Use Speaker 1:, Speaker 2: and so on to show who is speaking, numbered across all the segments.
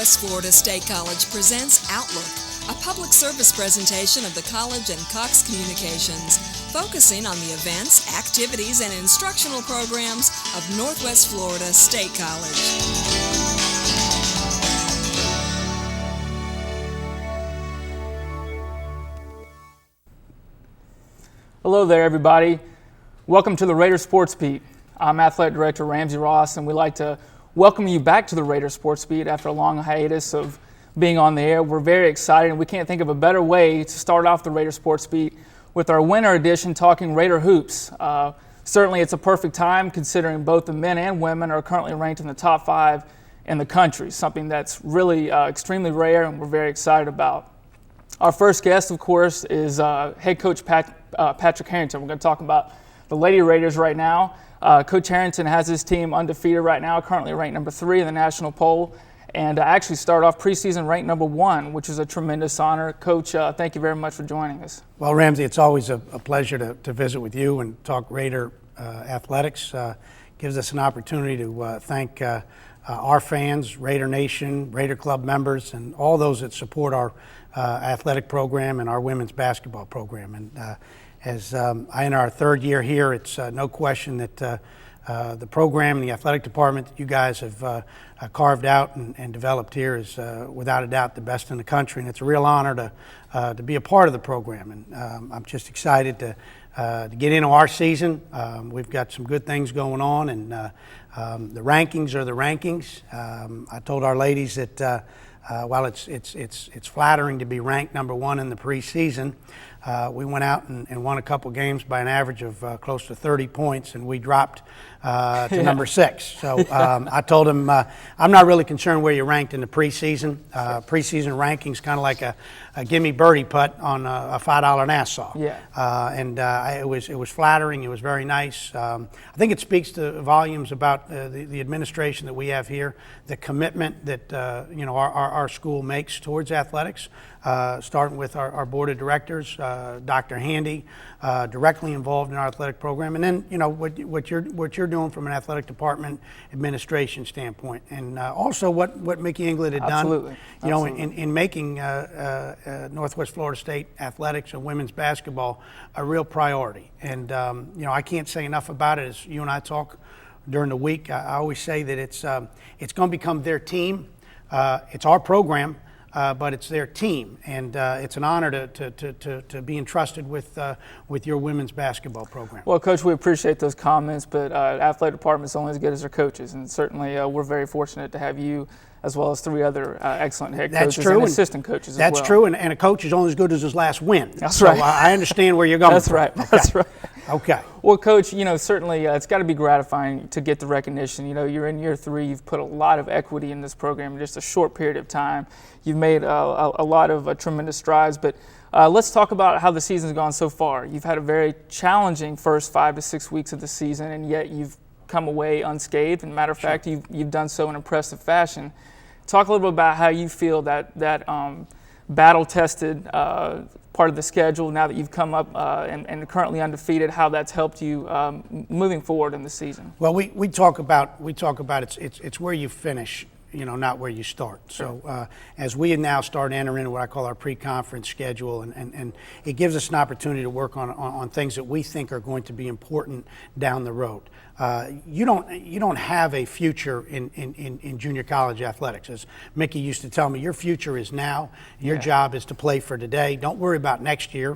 Speaker 1: Northwest Florida State College presents Outlook, a public service presentation of the college and Cox Communications, focusing on the events, activities, and instructional programs of Northwest Florida State College.
Speaker 2: Hello there, everybody. Welcome to the Raider Sports Beat. I'm Athletic Director Ramsey Ross, and we'd like to welcome you back to the Raider Sports Beat after a long hiatus of being on the air. We're very excited, and we can't think of a better way to start off the Raider Sports Beat with our winter edition talking Raider hoops. Certainly it's a perfect time considering both the men and women are currently ranked in the top 5 in the country, something that's really extremely rare and we're very excited about. Our first guest, of course, is head coach Patrick Harrington. We're going to talk about the Lady Raiders right now. Coach Harrington has his team undefeated right now, currently ranked number 3 in the national poll, and actually started off preseason ranked number 1, which is a tremendous honor. Coach, thank you very much for joining us.
Speaker 3: Well, Ramsey, it's always a pleasure to visit with you and talk Raider athletics. Gives us an opportunity to thank our fans, Raider Nation, Raider Club members, and all those that support our athletic program and our women's basketball program. And as I enter our 3rd year here, it's no question that the program and the athletic department that you guys have carved out and developed here is without a doubt the best in the country, and it's a real honor to be a part of the program. And I'm just excited to get into our season. We've got some good things going on, and the rankings are the rankings. I told our ladies that while it's flattering to be ranked number 1 in the preseason, we went out and won a couple games by an average of close to 30 points, and we dropped to number 6. So I told him I'm not really concerned where you're ranked in the preseason. Preseason rankings kind of like a gimme birdie putt on a $5 Nassau.
Speaker 2: Yeah.
Speaker 3: And it was flattering. It was very nice. I think it speaks to volumes about the administration that we have here, the commitment that our school makes towards athletics. Starting with our board of directors, Dr. Handy, directly involved in our athletic program, and then what you're doing from an athletic department administration standpoint, and also what Mickey England had done, in making Northwest Florida State athletics and women's basketball a real priority. And I can't say enough about it. As you and I talk during the week, I always say that it's going to become their team. It's our program. But it's their team, and it's an honor to be entrusted with your women's basketball program.
Speaker 2: Well, Coach, we appreciate those comments, but athletic department's only as good as their coaches, and certainly we're very fortunate to have you as well as 3 other excellent head coaches and assistant coaches as well.
Speaker 3: That's true, and a coach is only as good as his last win.
Speaker 2: That's right.
Speaker 3: So I understand where you're going.
Speaker 2: That's right.
Speaker 3: Okay.
Speaker 2: That's right.
Speaker 3: Okay.
Speaker 2: Well, Coach, certainly it's got to be gratifying to get the recognition. You're in year 3. You've put a lot of equity in this program in just a short period of time. You've made a lot of tremendous strides. But let's talk about how the season's gone so far. You've had a very challenging first 5 to 6 weeks of the season, and yet you've come away unscathed. And matter of fact, you've done so in impressive fashion. Talk a little bit about how you feel that battle-tested part of the schedule, now that you've come up and currently undefeated, how that's helped you moving forward in the season.
Speaker 3: Well, we talk about it's where you finish, not where you start. So as we now start entering what I call our pre-conference schedule, and it gives us an opportunity to work on things that we think are going to be important down the road. You don't have a future in junior college athletics. As Mickey used to tell me, your future is now. Your job is to play for today. Don't worry about next year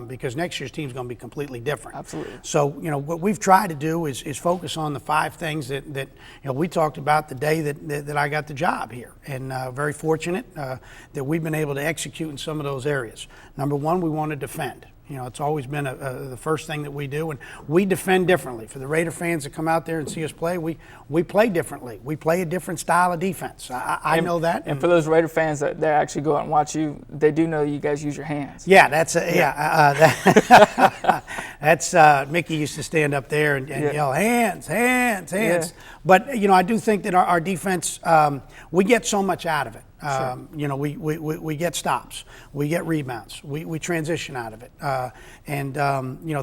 Speaker 3: because next year's team is going to be completely different.
Speaker 2: Absolutely.
Speaker 3: So what we've tried to do is focus on the 5 things that we talked about the day that I got the job here, and very fortunate that we've been able to execute in some of those areas. Number 1, we want to defend. It's always been the first thing that we do, and we defend differently. For the Raider fans that come out there and see us play, we play differently. We play a different style of defense. I know that.
Speaker 2: And for those Raider fans that actually go out and watch you, they do know you guys use your hands.
Speaker 3: Yeah, that's Mickey used to stand up there and yell, hands, hands, hands. Yeah. But, I do think that our defense, we get so much out of it. We get stops, we get rebounds, we transition out of it.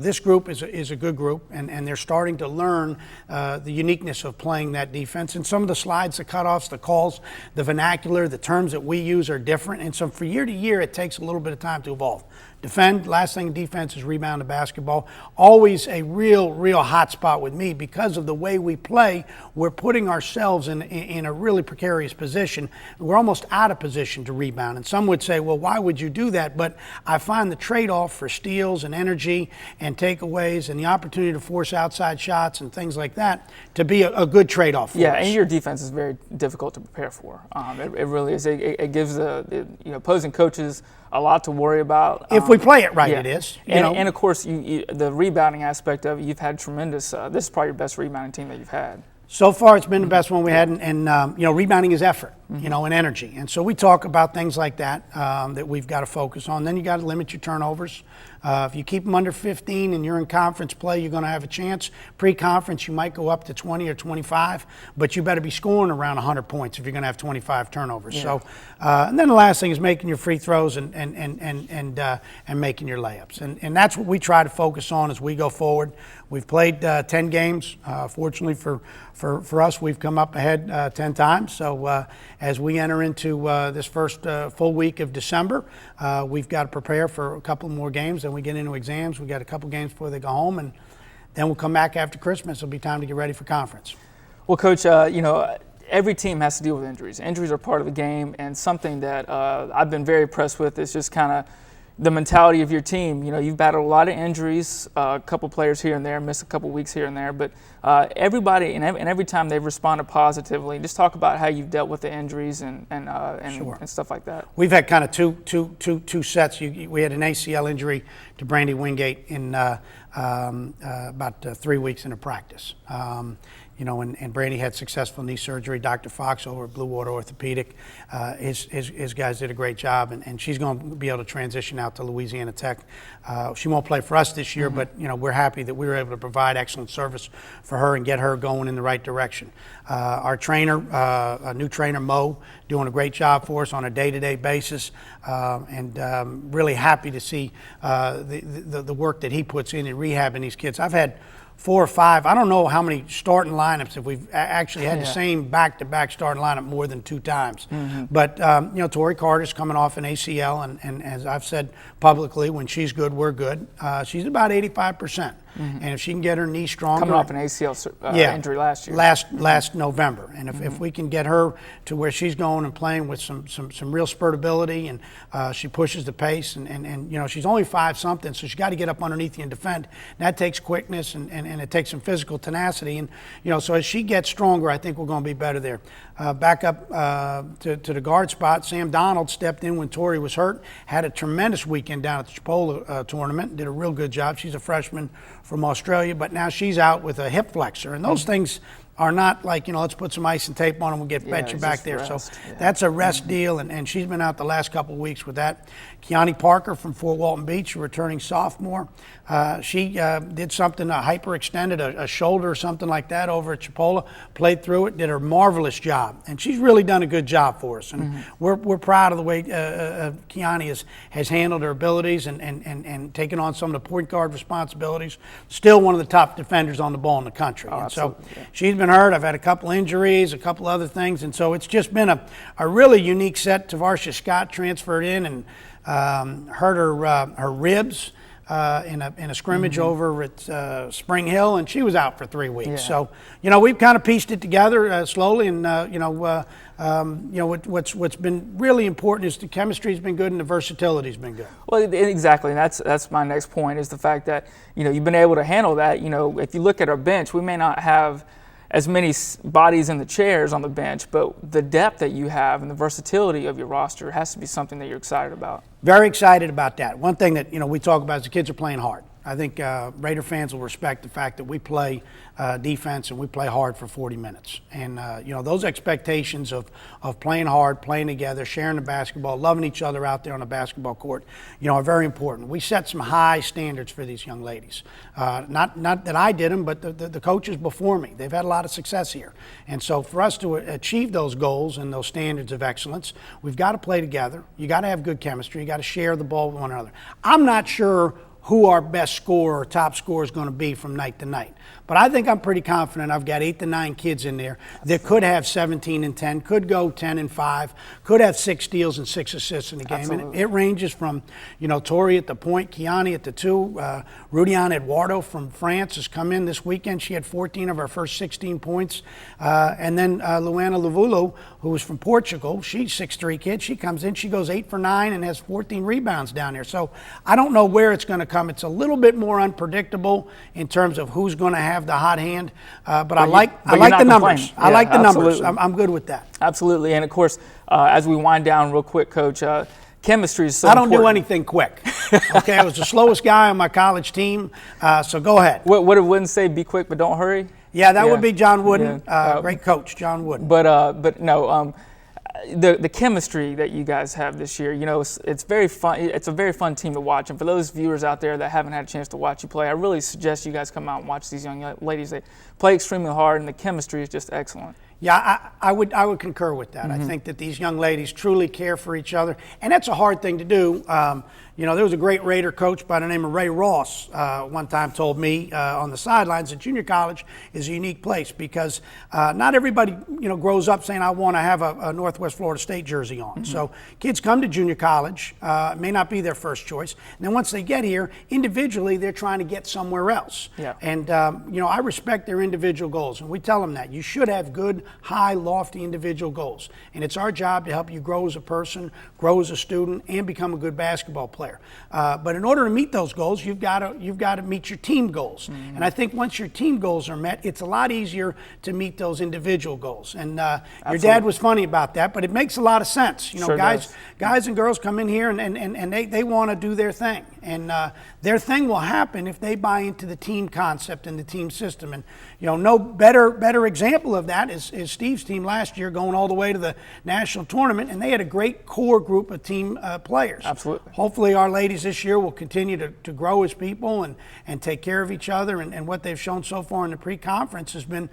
Speaker 3: This group is a good group, and they're starting to learn the uniqueness of playing that defense. And some of the slides, the cutoffs, the calls, the vernacular, the terms that we use are different. And so from year to year, it takes a little bit of time to evolve. Defend, last thing in defense is rebound the basketball. Always a real hot spot with me because of the way we play. We're putting ourselves in a really precarious position. We're almost out of position to rebound. And some would say, well, why would you do that? But I find the trade-off for steals and energy and takeaways and the opportunity to force outside shots and things like that to be a good trade-off for us.
Speaker 2: Yeah, and your defense is very difficult to prepare for. It really is. It gives the opposing coaches a lot to worry about.
Speaker 3: If we play it right, it is.
Speaker 2: And of course, the rebounding aspect of it, you've had tremendous. This is probably your best rebounding team that you've had.
Speaker 3: So far, it's been the best one we had, and rebounding is effort, and energy. And so we talk about things like that that we've got to focus on. Then you got to limit your turnovers. If you keep them under 15 and you're in conference play, you're going to have a chance. Pre-conference, you might go up to 20 or 25, but you better be scoring around 100 points if you're going to have 25 turnovers. Yeah. So, and then the last thing is making your free throws and making your layups. And that's what we try to focus on as we go forward. We've played 10 games. Fortunately for us, we've come up ahead 10 times. So as we enter into this first full week of December, we've got to prepare for a couple more games. Then we get into exams. We got a couple games before they go home, and then we'll come back after Christmas. It'll be time to get ready for conference.
Speaker 2: Well, Coach, every team has to deal with injuries. Injuries are part of the game, and something that I've been very impressed with is just kind of the mentality of your team. You've battled a lot of injuries, a couple players here and there, missed a couple weeks here and there, but everybody and every time they've responded positively. Just talk about how you've dealt with the injuries and
Speaker 3: Sure.
Speaker 2: and stuff like that.
Speaker 3: We've had kind of two sets. We had an ACL injury to Brandy Wingate in about 3 weeks into practice. And Brandy had successful knee surgery. Dr. Fox over at Blue Water Orthopedic, his guys did a great job, and she's going to be able to transition out to Louisiana Tech. She won't play for us this year, but we're happy that we were able to provide excellent service for her and get her going in the right direction. Our trainer, a new trainer, Mo, doing a great job for us on a day-to-day basis, and really happy to see the work that he puts in rehabbing these kids. I've had 4 or 5. I don't know how many starting lineups if we've actually had the same back-to-back starting lineup more than 2 times. But Tori Carter's coming off an ACL, and as I've said publicly, when she's good, we're good. She's about 85%. And if she can get her knee stronger,
Speaker 2: coming off an ACL injury last year,
Speaker 3: last November, and if we can get her to where she's going and playing with some real spurtability, and she pushes the pace, and she's only 5-something, so she's got to get up underneath you and defend. And that takes quickness and it takes some physical tenacity, and so as she gets stronger, I think we're going to be better there. Back up to the guard spot, Sam Donald stepped in when Tori was hurt, had a tremendous weekend down at the Chipola tournament, did a real good job. She's a freshman from Australia, but now she's out with a hip flexor, and those things are not like, let's put some ice and tape on them and bet you back there.
Speaker 2: Rest.
Speaker 3: So that's a rest deal, and she's been out the last couple of weeks with that. Keani Parker from Fort Walton Beach, a returning sophomore. She did something, hyperextended a shoulder or something like that over at Chipola, played through it, did a marvelous job. And she's really done a good job for us. And we're proud of the way Keani has handled her abilities and taken on some of the point guard responsibilities. Still one of the top defenders on the ball in the country.
Speaker 2: Oh,
Speaker 3: and so
Speaker 2: yeah.
Speaker 3: She's been hurt. I've had a couple injuries, a couple other things. And so it's just been a really unique set. Tavarsha Scott transferred in and hurt her ribs in a scrimmage over at Spring Hill, and she was out for 3 weeks.
Speaker 2: Yeah.
Speaker 3: So we've kind of pieced it together slowly, and what's been really important is the chemistry's been good and the versatility's been good.
Speaker 2: Well, exactly, and that's my next point is the fact that you've been able to handle that. If you look at our bench, we may not have as many bodies in the chairs on the bench, but the depth that you have and the versatility of your roster has to be something that you're excited about.
Speaker 3: Very excited about that. One thing that we talk about is the kids are playing hard. I think Raider fans will respect the fact that we play defense and we play hard for 40 minutes. And, those expectations of playing hard, playing together, sharing the basketball, loving each other out there on the basketball court, are very important. We set some high standards for these young ladies. Not that I did them, but the coaches before me. They've had a lot of success here. And so for us to achieve those goals and those standards of excellence, we've got to play together. You got to have good chemistry. You got to share the ball with one another. I'm not sure who our best scorer or top scorer is going to be from night to night. But I think I'm pretty confident I've got 8 to 9 kids in there that could have 17 and 10, could go 10 and 5, could have 6 steals and 6 assists in the game.
Speaker 2: Absolutely.
Speaker 3: And it ranges from, Tori at the point, Kiani at the 2, Rudiane Eduardo from France has come in this weekend. She had 14 of her first 16 points. And then Luana Lavulo, who was from Portugal, she's a 6'3" kid. She comes in, she goes 8 for 9 and has 14 rebounds down there. So I don't know where it's going to come. It's a little bit more unpredictable in terms of who's going to have the hot hand, but I like the numbers.
Speaker 2: Yeah,
Speaker 3: I like the
Speaker 2: absolutely.
Speaker 3: numbers. I'm good with that.
Speaker 2: Absolutely, and of course, as we wind down real quick, Coach, chemistry is so
Speaker 3: I don't
Speaker 2: important.
Speaker 3: do anything quick. Okay, I was the slowest guy on my college team, so go ahead.
Speaker 2: What it wouldn't say, be quick, but don't hurry?
Speaker 3: Yeah, that would be John Wooden,
Speaker 2: Yeah.
Speaker 3: great coach, John Wooden.
Speaker 2: But no, the chemistry that you guys have this year, it's very fun. It's a very fun team to watch. And for those viewers out there that haven't had a chance to watch you play, I really suggest you guys come out and watch these young ladies. They play extremely hard, and the chemistry is just excellent.
Speaker 3: Yeah, I would concur with that. I think that these young ladies truly care for each other, and that's a hard thing to do. There was a great Raider coach by the name of Ray Ross one time told me on the sidelines that junior college is a unique place because not everybody grows up saying I want to have a Northwest Florida State jersey on. So kids come to junior college, may not be their first choice, and then once they get here, individually they're trying to get somewhere else.
Speaker 2: Yeah.
Speaker 3: And I respect their individual goals, and we tell them that you should have good, high, lofty individual goals. And it's our job to help you grow as a person, grow as a student, and become a good basketball player. But in order to meet those goals, you've got to meet your team goals. And I think once your team goals are met, it's a lot easier to meet those individual goals. And your dad was funny about that, but it makes a lot of sense.
Speaker 2: Sure
Speaker 3: guys and girls come in here and they want to do their thing. And their thing will happen if they buy into the team concept and the team system. And no better example of that is Steve's team last year going all the way to the national tournament, and they had a great core group of team players.
Speaker 2: Absolutely.
Speaker 3: Hopefully our ladies this year will continue to grow as people and take care of each other, and what they've shown so far in the pre-conference has been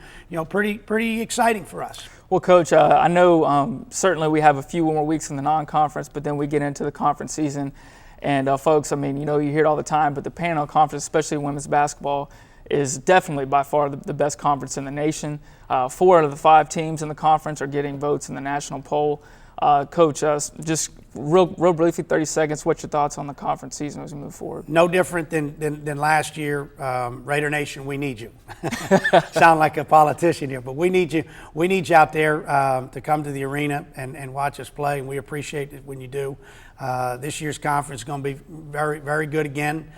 Speaker 3: pretty exciting for us.
Speaker 2: Well, Coach, I know certainly we have a few more weeks in the non-conference, but then we get into the conference season. And folks, you hear it all the time, but the Panhandle Conference, especially women's basketball, is definitely by far the best conference in the nation. 4 out of the 5 teams in the conference are getting votes in the national poll. Coach, just real briefly, 30 seconds, what's your thoughts on the conference season as we move forward?
Speaker 3: No different than last year. Raider Nation, we need you. Sound like a politician here, but we need you. We need you out there to come to the arena and watch us play, and we appreciate it when you do. This year's conference is going to be very, very good again.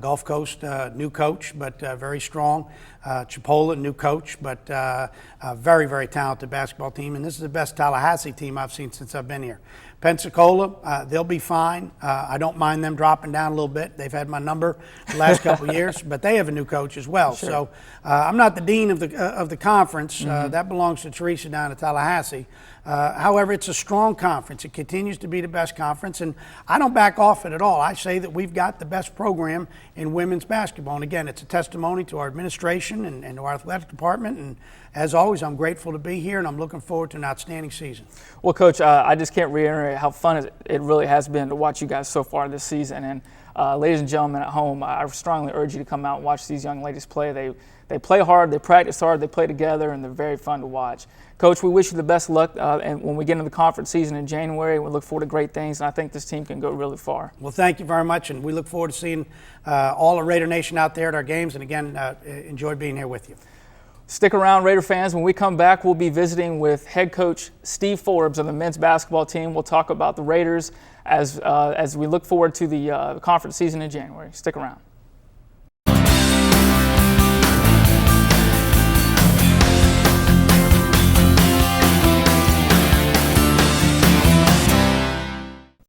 Speaker 3: Gulf Coast, new coach, but very strong. Chipola, new coach, but a very, very talented basketball team. And this is the best Tallahassee team I've seen since I've been here. Pensacola, they'll be fine. I don't mind them dropping down a little bit. They've had my number the last couple of years, but they have a new coach as well.
Speaker 2: Sure.
Speaker 3: So I'm not the dean of the conference. That belongs to Teresa down at Tallahassee. However, it's a strong conference. It continues to be the best conference, and I don't back off it at all. I say that we've got the best program in women's basketball. And again, it's a testimony to our administration and to our athletic department. And as always, I'm grateful to be here, and I'm looking forward to an outstanding season.
Speaker 2: Well, Coach, I just can't reiterate how fun it really has been to watch you guys so far this season. And ladies and gentlemen at home, I strongly urge you to come out and watch these young ladies play. They play hard, they practice hard, they play together, and they're very fun to watch. Coach, we wish you the best luck and when we get into the conference season in January. We look forward to great things, and I think this team can go really far.
Speaker 3: Well, thank you very much, and we look forward to seeing all of Raider Nation out there at our games. And again, enjoy being here with you.
Speaker 2: Stick around, Raider fans. When we come back, we'll be visiting with head coach Steve Forbes of the men's basketball team. We'll talk about the Raiders as we look forward to the conference season in January. Stick around.